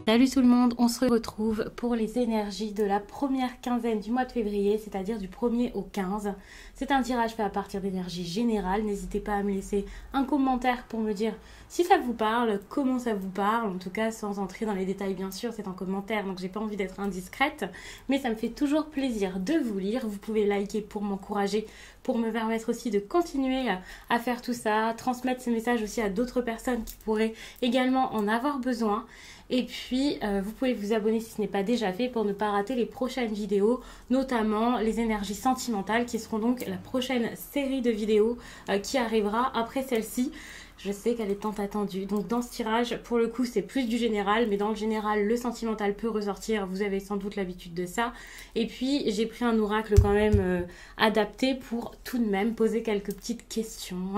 Salut tout le monde, on se retrouve pour les énergies de la première quinzaine du mois de février, c'est-à-dire du 1er au 15. C'est un tirage fait à partir d'énergie générale. N'hésitez pas à me laisser un commentaire pour me dire si ça vous parle, comment ça vous parle. En tout cas, sans entrer dans les détails, bien sûr, c'est en commentaire, donc j'ai pas envie d'être indiscrète. Mais ça me fait toujours plaisir de vous lire. Vous pouvez liker pour m'encourager, pour me permettre aussi de continuer à faire tout ça, transmettre ces messages aussi à d'autres personnes qui pourraient également en avoir besoin. Et puis, vous pouvez vous abonner si ce n'est pas déjà fait pour ne pas rater les prochaines vidéos, notamment les énergies sentimentales qui seront donc la prochaine série de vidéos qui arrivera après celle-ci. Je sais qu'elle est tant attendue. Donc dans ce tirage, pour le coup, c'est plus du général, mais dans le général, le sentimental peut ressortir. Vous avez sans doute l'habitude de ça. Et puis, j'ai pris un oracle quand même adapté pour tout de même poser quelques petites questions.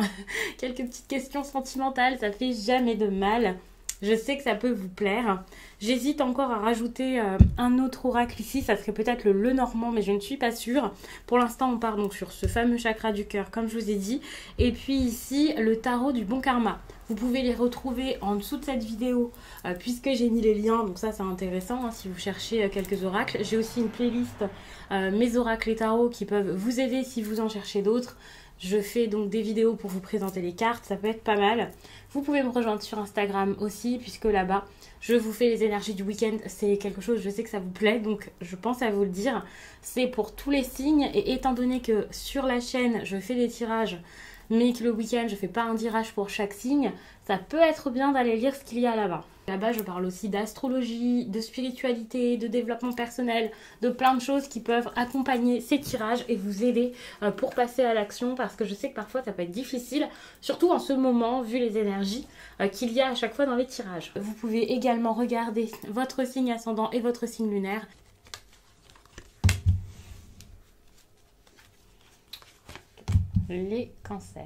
Quelques petites questions sentimentales, ça fait jamais de mal. Je sais que ça peut vous plaire. J'hésite encore à rajouter un autre oracle ici. Ça serait peut-être le Lenormand, mais je ne suis pas sûre. Pour l'instant, on part donc sur ce fameux chakra du cœur, comme je vous ai dit. Et puis ici, le tarot du bon karma. Vous pouvez les retrouver en dessous de cette vidéo, puisque j'ai mis les liens. Donc ça, c'est intéressant si vous cherchez quelques oracles. J'ai aussi une playlist, mes oracles et tarots, qui peuvent vous aider si vous en cherchez d'autres. Je fais donc des vidéos pour vous présenter les cartes, ça peut être pas mal. Vous pouvez me rejoindre sur Instagram aussi, puisque là-bas, je vous fais les énergies du week-end. C'est quelque chose, je sais que ça vous plaît, donc je pense à vous le dire. C'est pour tous les signes, et étant donné que sur la chaîne, je fais des tirages, mais que le week-end, je fais pas un tirage pour chaque signe, ça peut être bien d'aller lire ce qu'il y a là-bas. Là-bas, je parle aussi d'astrologie, de spiritualité, de développement personnel, de plein de choses qui peuvent accompagner ces tirages et vous aider pour passer à l'action, parce que je sais que parfois ça peut être difficile, surtout en ce moment, vu les énergies qu'il y a à chaque fois dans les tirages. Vous pouvez également regarder votre signe ascendant et votre signe lunaire. Les cancers.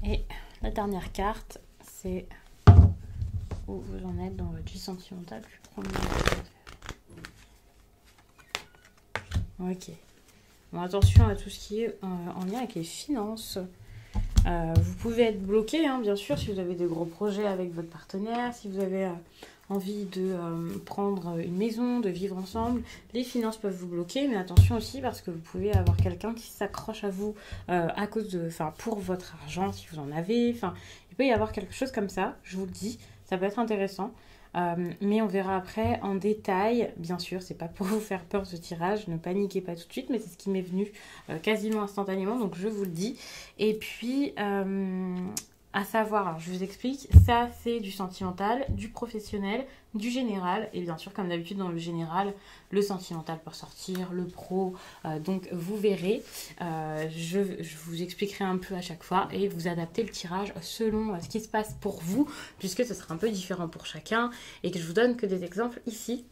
Et la dernière carte, c'est où vous en êtes dans votre vie sentimentale. Ok. Bon, attention à tout ce qui est en lien avec les finances. Vous pouvez être bloqué, bien sûr, si vous avez des gros projets avec votre partenaire, si vous avez envie de prendre une maison, de vivre ensemble. Les finances peuvent vous bloquer, mais attention aussi parce que vous pouvez avoir quelqu'un qui s'accroche à vous à cause de, pour votre argent, si vous en avez. Il peut y avoir quelque chose comme ça, je vous le dis, ça peut être intéressant. Mais on verra après en détail. Bien sûr, c'est pas pour vous faire peur ce tirage, ne paniquez pas tout de suite, mais c'est ce qui m'est venu quasiment instantanément, donc je vous le dis. Et puis, à savoir, alors je vous explique, ça c'est du sentimental, du professionnel, du général, et bien sûr comme d'habitude dans le général, le sentimental peut sortir, le pro, donc vous verrez, je vous expliquerai un peu à chaque fois et vous adaptez le tirage selon ce qui se passe pour vous, puisque ce sera un peu différent pour chacun, et que je vous donne que des exemples ici.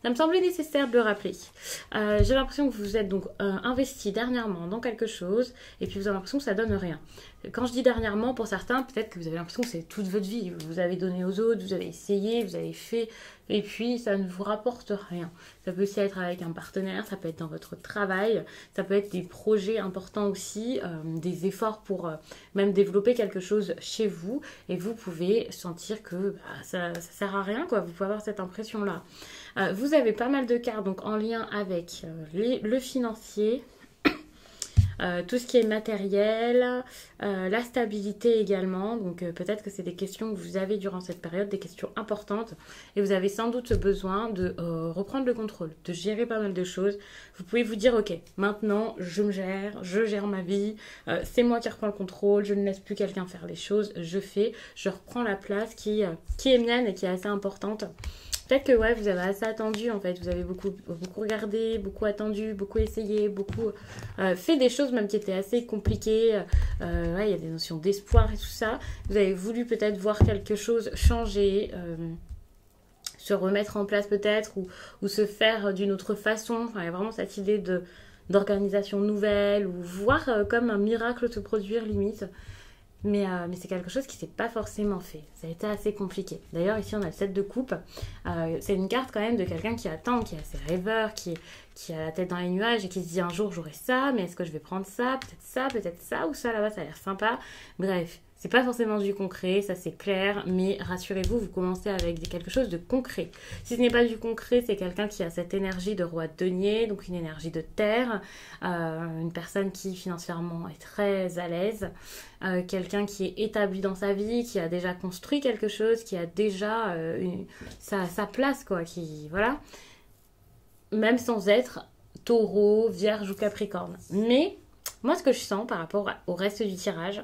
Ça me semblait nécessaire de le rappeler. J'ai l'impression que vous êtes donc investi dernièrement dans quelque chose et puis vous avez l'impression que ça donne rien. Quand je dis dernièrement, pour certains, peut-être que vous avez l'impression que c'est toute votre vie. Vous avez donné aux autres, vous avez essayé, vous avez fait et puis ça ne vous rapporte rien. Ça peut aussi être avec un partenaire, ça peut être dans votre travail, ça peut être des projets importants aussi, des efforts pour même développer quelque chose chez vous et vous pouvez sentir que ça sert à rien, quoi. Vous pouvez avoir cette impression-là. Vous avez pas mal de cartes donc en lien avec le financier, tout ce qui est matériel, la stabilité également. Donc peut-être que c'est des questions que vous avez durant cette période, des questions importantes. Et vous avez sans doute besoin de reprendre le contrôle, de gérer pas mal de choses. Vous pouvez vous dire, ok, maintenant je gère ma vie, c'est moi qui reprends le contrôle, je ne laisse plus quelqu'un faire les choses, je reprends la place qui est mienne et qui est assez importante. Peut-être que ouais, vous avez assez attendu en fait, vous avez beaucoup regardé, beaucoup attendu, beaucoup essayé, beaucoup fait des choses même qui étaient assez compliquées. Ouais, il y a des notions d'espoir et tout ça. Vous avez voulu peut-être voir quelque chose changer se remettre en place peut-être ou se faire d'une autre façon. Enfin, il y a vraiment cette idée d'organisation nouvelle ou voir comme un miracle se produire limite. Mais c'est quelque chose qui s'est pas forcément fait. Ça a été assez compliqué. D'ailleurs, ici, on a le 7 de coupe. C'est une carte quand même de quelqu'un qui attend, qui est assez rêveur, qui a la tête dans les nuages et qui se dit un jour j'aurai ça, mais est-ce que je vais prendre ça, peut-être ça ou ça là-bas, ça a l'air sympa. Bref, c'est pas forcément du concret, ça c'est clair, mais rassurez-vous, vous commencez avec quelque chose de concret. Si ce n'est pas du concret, c'est quelqu'un qui a cette énergie de roi de denier, donc une énergie de terre, une personne qui financièrement est très à l'aise, quelqu'un qui est établi dans sa vie, qui a déjà construit quelque chose, qui a déjà sa place, quoi, qui, voilà, même sans être taureau, vierge ou capricorne. Mais moi, ce que je sens par rapport au reste du tirage,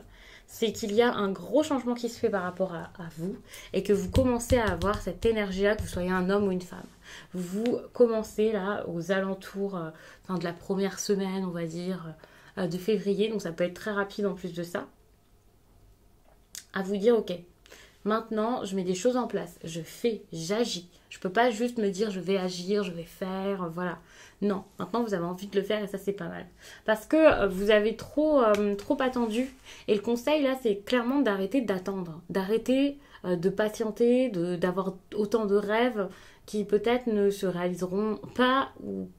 c'est qu'il y a un gros changement qui se fait par rapport à vous et que vous commencez à avoir cette énergie-là, que vous soyez un homme ou une femme. Vous commencez là aux alentours de la première semaine, on va dire, de février, donc ça peut être très rapide en plus de ça, à vous dire ok, maintenant je mets des choses en place, je fais, j'agis. Je peux pas juste me dire je vais agir, je vais faire, voilà. Non, maintenant vous avez envie de le faire et ça c'est pas mal. Parce que vous avez trop attendu. Et le conseil là c'est clairement d'arrêter d'attendre. D'arrêter de patienter, d'avoir autant de rêves qui peut-être ne se réaliseront pas ou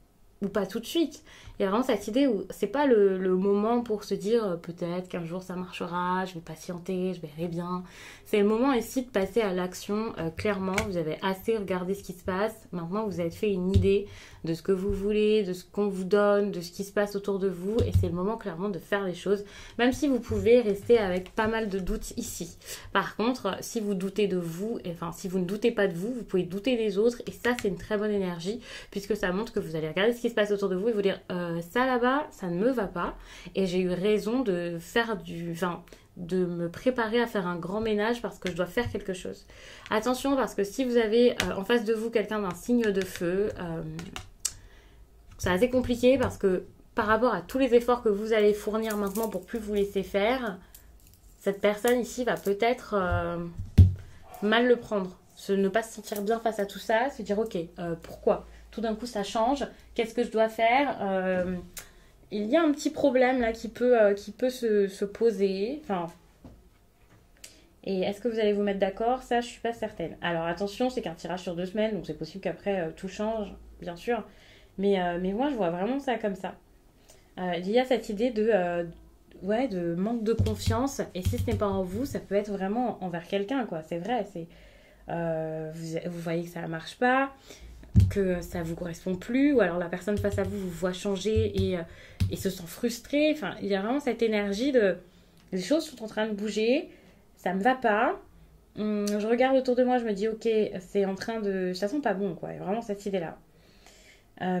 pas tout de suite. Il y a vraiment cette idée où c'est pas le moment pour se dire peut-être qu'un jour ça marchera, je vais patienter, je verrai bien. C'est le moment ici de passer à l'action. Clairement, vous avez assez regardé ce qui se passe. Maintenant, vous avez fait une idée de ce que vous voulez, de ce qu'on vous donne, de ce qui se passe autour de vous. Et c'est le moment clairement de faire les choses. Même si vous pouvez rester avec pas mal de doutes ici. Par contre, si vous doutez de vous, enfin si vous ne doutez pas de vous, vous pouvez douter des autres. Et ça, c'est une très bonne énergie puisque ça montre que vous allez regarder ce qui se passe autour de vous et vous dire ça là-bas, ça ne me va pas. Et j'ai eu raison de faire de me préparer à faire un grand ménage parce que je dois faire quelque chose. Attention parce que si vous avez en face de vous quelqu'un d'un signe de feu, c'est assez compliqué parce que par rapport à tous les efforts que vous allez fournir maintenant pour plus vous laisser faire, cette personne ici va peut-être mal le prendre. Ne pas se sentir bien face à tout ça, se dire ok, pourquoi tout d'un coup ça change, qu'est-ce que je dois faire il y a un petit problème là qui peut se poser. Enfin, et est-ce que vous allez vous mettre d'accord? Ça, je suis pas certaine. Alors attention, c'est qu'un tirage sur 2 semaines, donc c'est possible qu'après tout change, bien sûr. Mais moi, je vois vraiment ça comme ça. Il y a cette idée de manque de confiance. Et si ce n'est pas en vous, ça peut être vraiment envers quelqu'un, quoi. C'est vrai. Vous voyez que ça ne marche pas, que ça vous correspond plus, ou alors la personne face à vous vous voit changer et se sent frustrée. Enfin, il y a vraiment cette énergie les choses sont en train de bouger, ça me va pas. Je regarde autour de moi, je me dis ok, c'est en train de, ça sent pas bon, quoi. Il y a vraiment cette idée là.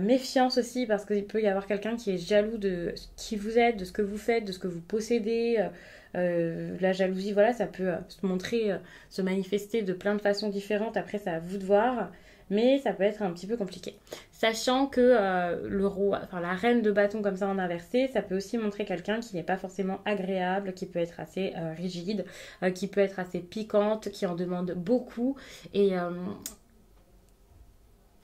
Méfiance aussi parce qu'il peut y avoir quelqu'un qui est jaloux de qui vous êtes, de ce que vous faites, de ce que vous possédez. La jalousie, voilà, ça peut se montrer, se manifester de plein de façons différentes. Après, c'est à vous de voir. Mais ça peut être un petit peu compliqué. Sachant que le roi, enfin la reine de bâton comme ça en inversé, ça peut aussi montrer quelqu'un qui n'est pas forcément agréable, qui peut être assez rigide, qui peut être assez piquante, qui en demande beaucoup. Et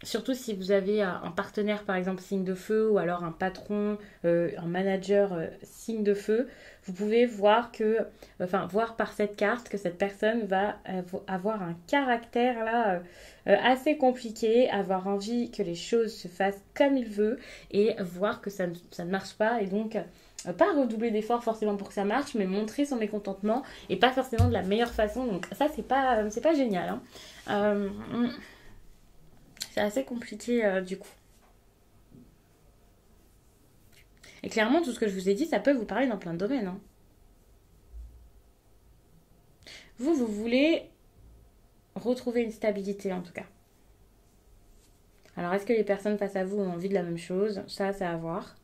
surtout si vous avez un partenaire par exemple signe de feu ou alors un patron, un manager signe de feu, vous pouvez voir voir par cette carte que cette personne va avoir un caractère là assez compliqué, avoir envie que les choses se fassent comme il veut et voir que ça ne marche pas et donc pas redoubler d'efforts forcément pour que ça marche, mais montrer son mécontentement et pas forcément de la meilleure façon. Donc ça c'est pas génial. Hein. C'est assez compliqué du coup. Et clairement, tout ce que je vous ai dit, ça peut vous parler dans plein de domaines. Hein. Vous voulez retrouver une stabilité en tout cas. Alors, est-ce que les personnes face à vous ont envie de la même chose? Ça, c'est à voir.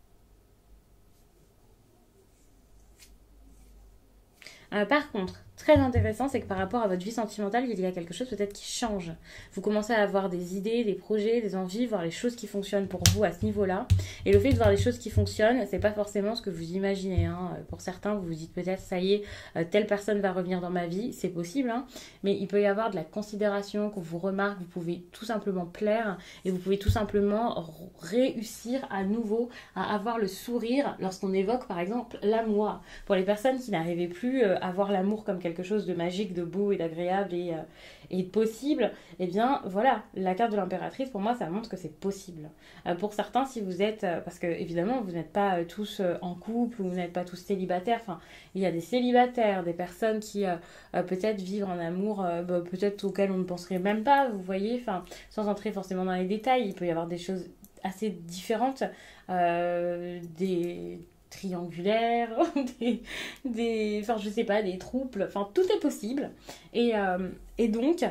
Par contre, très intéressant, c'est que par rapport à votre vie sentimentale, il y a quelque chose peut-être qui change. Vous commencez à avoir des idées, des projets, des envies, voir les choses qui fonctionnent pour vous à ce niveau-là. Et le fait de voir les choses qui fonctionnent, c'est pas forcément ce que vous imaginez, hein. Pour certains, vous vous dites peut-être, ça y est, telle personne va revenir dans ma vie, c'est possible, hein. Mais il peut y avoir de la considération, qu'on vous remarque, vous pouvez tout simplement plaire et vous pouvez tout simplement réussir à nouveau à avoir le sourire lorsqu'on évoque par exemple l'amour. Pour les personnes qui n'arrivaient plus à voir l'amour comme quelque chose de magique, de beau et d'agréable et de possible, eh bien voilà, la carte de l'impératrice pour moi ça montre que c'est possible. Pour certains, si vous êtes, parce que évidemment vous n'êtes pas tous en couple ou vous n'êtes pas tous célibataires, enfin il y a des célibataires, des personnes qui peut-être vivent en amour, peut-être auxquelles on ne penserait même pas, vous voyez, enfin sans entrer forcément dans les détails, il peut y avoir des choses assez différentes, des triangulaires, enfin je sais pas, des trouples, enfin tout est possible. Et donc,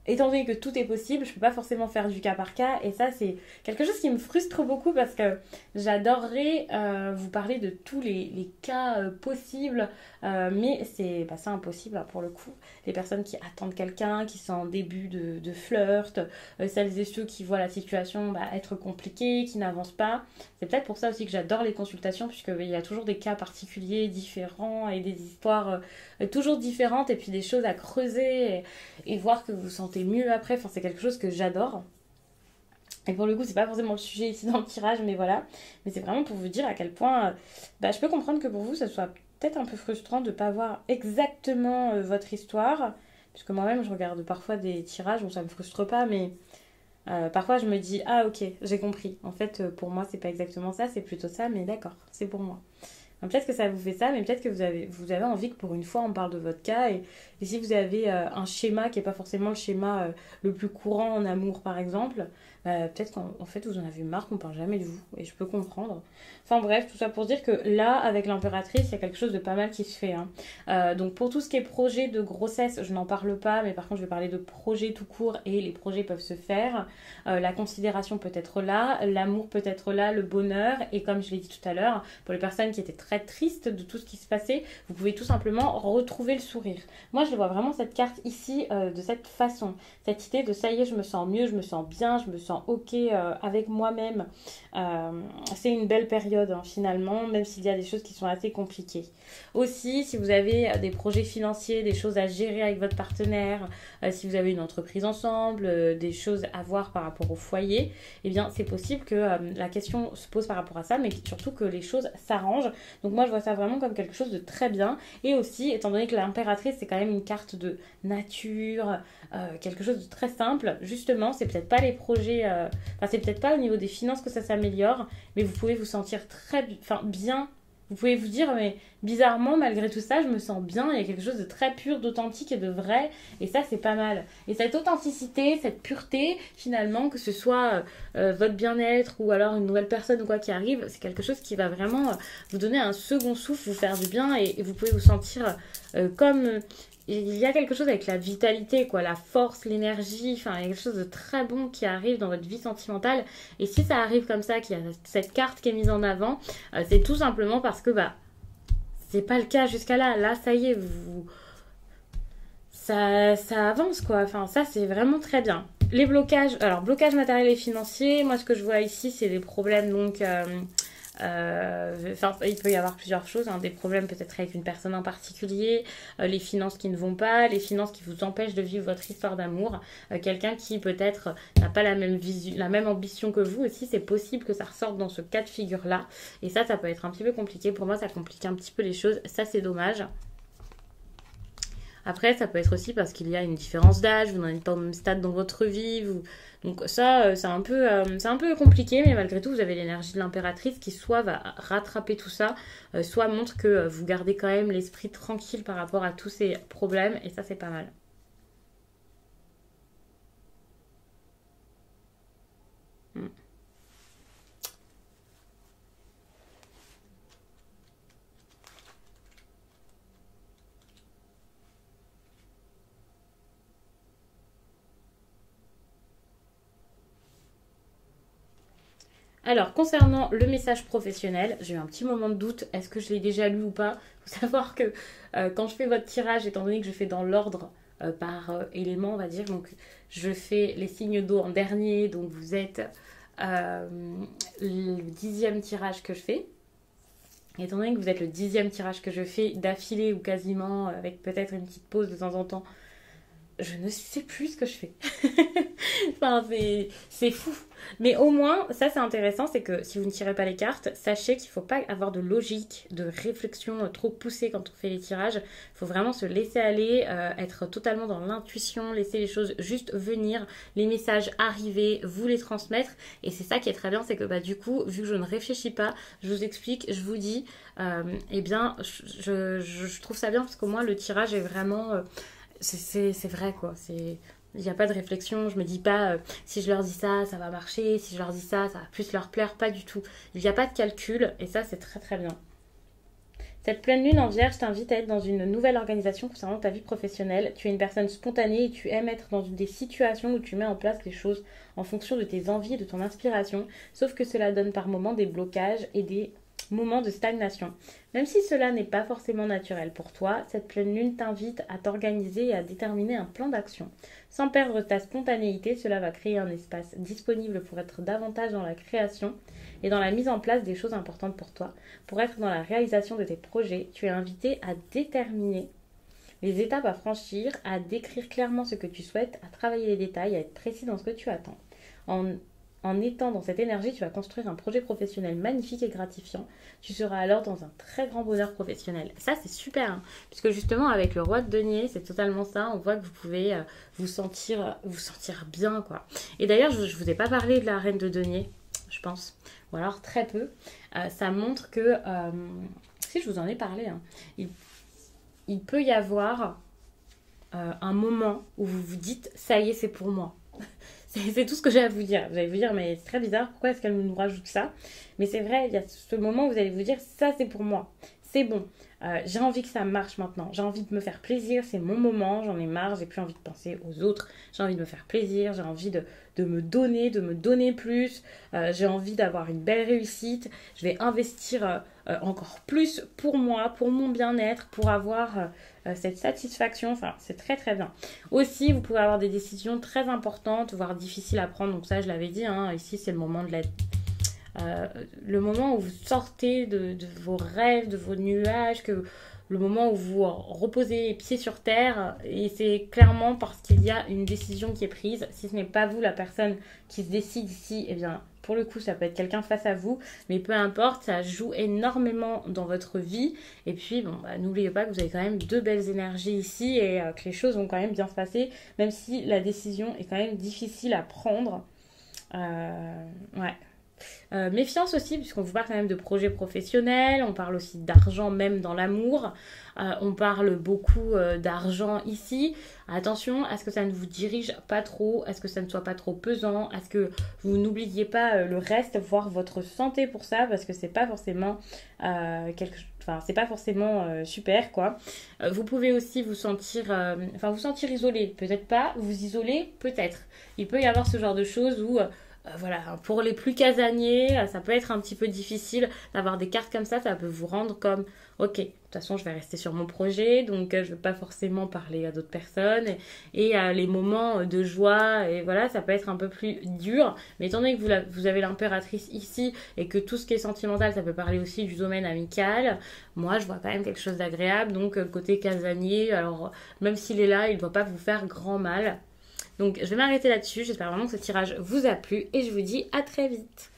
étant donné que tout est possible, je peux pas forcément faire du cas par cas. Et ça, c'est quelque chose qui me frustre beaucoup parce que j'adorerais vous parler de tous les cas possibles. Mais c'est pas ça impossible hein, pour le coup. Les personnes qui attendent quelqu'un, qui sont en début de flirt, celles et ceux qui voient la situation être compliquée, qui n'avancent pas. C'est peut-être pour ça aussi que j'adore les consultations, puisqu'il y a toujours des cas particuliers, différents, et des histoires toujours différentes, et puis des choses à creuser, et voir que vous vous sentez mieux après. Enfin, c'est quelque chose que j'adore. Et pour le coup, c'est pas forcément le sujet ici dans le tirage, mais voilà. Mais c'est vraiment pour vous dire à quel point je peux comprendre que pour vous, ça soit peut-être un peu frustrant de ne pas voir exactement votre histoire. Puisque moi-même, je regarde parfois des tirages, bon, ça me frustre pas, mais parfois je me dis, ah ok, j'ai compris. En fait, pour moi, c'est pas exactement ça, c'est plutôt ça, mais d'accord, c'est pour moi. Donc, peut-être que ça vous fait ça, mais peut-être que vous avez envie que pour une fois on parle de votre cas. Et si vous avez un schéma qui n'est pas forcément le schéma le plus courant en amour par exemple, peut-être qu'en fait vous en avez marre qu'on parle jamais de vous. Et je peux comprendre. Enfin bref, tout ça pour dire que là, avec l'impératrice, il y a quelque chose de pas mal qui se fait, hein. Donc pour tout ce qui est projet de grossesse, je n'en parle pas, mais par contre je vais parler de projets tout court et les projets peuvent se faire. La considération peut être là, l'amour peut être là, le bonheur. Et comme je l'ai dit tout à l'heure, pour les personnes qui étaient très tristes de tout ce qui se passait, vous pouvez tout simplement retrouver le sourire. Moi je vois vraiment cette carte ici de cette façon. Cette idée de ça y est, je me sens mieux, je me sens bien, je me sens ok avec moi-même. C'est une belle période hein, finalement, même s'il y a des choses qui sont assez compliquées. Aussi, si vous avez des projets financiers, des choses à gérer avec votre partenaire, si vous avez une entreprise ensemble, des choses à voir par rapport au foyer, eh bien c'est possible que la question se pose par rapport à ça, mais surtout que les choses s'arrangent. Donc moi je vois ça vraiment comme quelque chose de très bien. Et aussi, étant donné que l'impératrice c'est quand même une carte de nature, quelque chose de très simple, justement, c'est peut-être pas les projets, c'est peut-être pas au niveau des finances que ça s'améliore, mais vous pouvez vous sentir bien. Vous pouvez vous dire, mais bizarrement, malgré tout ça, je me sens bien. Il y a quelque chose de très pur, d'authentique et de vrai. Et ça, c'est pas mal. Et cette authenticité, cette pureté, finalement, que ce soit votre bien-être ou alors une nouvelle personne ou quoi qui arrive, c'est quelque chose qui va vraiment vous donner un second souffle, vous faire du bien et vous pouvez vous sentir comme... Il y a quelque chose avec la vitalité, quoi, la force, l'énergie, enfin, il y a quelque chose de très bon qui arrive dans votre vie sentimentale. Et si ça arrive comme ça, qu'il y a cette carte qui est mise en avant, c'est tout simplement parce que, c'est pas le cas jusqu'à là. Là, ça y est, ça avance, quoi. Enfin, ça, c'est vraiment très bien. Les blocages, alors, blocage matériel et financier, moi, ce que je vois ici, c'est des problèmes, donc... il peut y avoir plusieurs choses, hein, des problèmes peut-être avec une personne en particulier, les finances qui ne vont pas, les finances qui vous empêchent de vivre votre histoire d'amour, quelqu'un qui peut-être n'a pas la même vision, la même ambition que vous aussi, c'est possible que ça ressorte dans ce cas de figure là, et ça peut être un petit peu compliqué. Pour moi ça complique un petit peu les choses, ça c'est dommage. Après, ça peut être aussi parce qu'il y a une différence d'âge, vous n'en êtes pas au même stade dans votre vie. Donc ça, c'est un peu compliqué, mais malgré tout, vous avez l'énergie de l'impératrice qui soit va rattraper tout ça, soit montre que vous gardez quand même l'esprit tranquille par rapport à tous ces problèmes, et ça, c'est pas mal. Mm. Alors, concernant le message professionnel, j'ai eu un petit moment de doute. Est-ce que je l'ai déjà lu ou pas? Il faut savoir que quand je fais votre tirage, étant donné que je fais dans l'ordre par élément, on va dire, donc je fais les signes d'eau en dernier, donc vous êtes le 10e tirage que je fais. Étant donné que vous êtes le 10e tirage que je fais d'affilée ou quasiment, avec peut-être une petite pause de temps en temps, je ne sais plus ce que je fais. Enfin, c'est fou. Mais au moins, ça c'est intéressant, c'est que si vous ne tirez pas les cartes, sachez qu'il ne faut pas avoir de logique, de réflexion trop poussée quand on fait les tirages. Il faut vraiment se laisser aller, être totalement dans l'intuition, laisser les choses juste venir, les messages arriver, vous les transmettre. Et c'est ça qui est très bien, c'est que bah, du coup, vu que je ne réfléchis pas, je vous explique, je vous dis, eh bien, je trouve ça bien parce qu'au moins le tirage est vraiment... c'est vrai quoi, il n'y a pas de réflexion, je me dis pas si je leur dis ça, ça va marcher, si je leur dis ça, ça va plus leur plaire, pas du tout. Il n'y a pas de calcul et ça c'est très très bien. Cette pleine lune en vierge t'invite à être dans une nouvelle organisation concernant ta vie professionnelle. Tu es une personne spontanée et tu aimes être dans des situations où tu mets en place les choses en fonction de tes envies et de ton inspiration, sauf que cela donne par moments des blocages et des moments de stagnation. Même si cela n'est pas forcément naturel pour toi, cette pleine lune t'invite à t'organiser et à déterminer un plan d'action. Sans perdre ta spontanéité, cela va créer un espace disponible pour être davantage dans la création et dans la mise en place des choses importantes pour toi. Pour être dans la réalisation de tes projets, tu es invité à déterminer les étapes à franchir, à décrire clairement ce que tu souhaites, à travailler les détails, à être précis dans ce que tu attends. En étant dans cette énergie, tu vas construire un projet professionnel magnifique et gratifiant. Tu seras alors dans un très grand bonheur professionnel. Ça, c'est super, hein, puisque justement, avec le roi de denier, c'est totalement ça. On voit que vous pouvez vous sentir bien, quoi. Et d'ailleurs, je ne vous ai pas parlé de la reine de denier, je pense, ou alors très peu. Ça montre que, si je vous en ai parlé, hein, il peut y avoir un moment où vous vous dites, ça y est, c'est pour moi. C'est tout ce que j'ai à vous dire. Vous allez vous dire, mais c'est très bizarre, pourquoi est-ce qu'elle nous rajoute ça? Mais c'est vrai, il y a ce moment où vous allez vous dire, ça c'est pour moi, c'est bon. J'ai envie que ça marche maintenant, j'ai envie de me faire plaisir, c'est mon moment, j'en ai marre, j'ai plus envie de penser aux autres, j'ai envie de me faire plaisir, j'ai envie de me donner plus, j'ai envie d'avoir une belle réussite, je vais investir encore plus pour moi, pour mon bien-être, pour avoir cette satisfaction, enfin c'est très très bien. Aussi, vous pouvez avoir des décisions très importantes, voire difficiles à prendre, donc ça je l'avais dit, hein, ici c'est le moment de le moment où vous sortez de vos rêves, de vos nuages, le moment où vous reposez les pieds sur terre, et c'est clairement parce qu'il y a une décision qui est prise. Si ce n'est pas vous la personne qui se décide ici, eh bien pour le coup ça peut être quelqu'un face à vous, mais peu importe, ça joue énormément dans votre vie. Et puis bon, bah, n'oubliez pas que vous avez quand même deux belles énergies ici et que les choses vont quand même bien se passer, même si la décision est quand même difficile à prendre. Ouais. Méfiance aussi, puisqu'on vous parle quand même de projets professionnels, on parle aussi d'argent même dans l'amour, on parle beaucoup d'argent ici. Attention à ce que ça ne vous dirige pas trop, à ce que ça ne soit pas trop pesant, à ce que vous n'oubliez pas le reste, voire votre santé pour ça, parce que c'est pas forcément c'est pas forcément super quoi. Vous pouvez aussi vous sentir isolé, peut-être pas, vous isoler peut-être. Il peut y avoir ce genre de choses où voilà, pour les plus casaniers, ça peut être un petit peu difficile d'avoir des cartes comme ça peut vous rendre comme, ok, de toute façon je vais rester sur mon projet, donc je ne vais pas forcément parler à d'autres personnes, et les moments de joie, et voilà, ça peut être un peu plus dur, mais étant donné que vous avez l'impératrice ici, et que tout ce qui est sentimental, ça peut parler aussi du domaine amical, moi je vois quand même quelque chose d'agréable, donc le côté casanier, alors même s'il est là, il ne doit pas vous faire grand mal. Donc je vais m'arrêter là-dessus, j'espère vraiment que ce tirage vous a plu et je vous dis à très vite.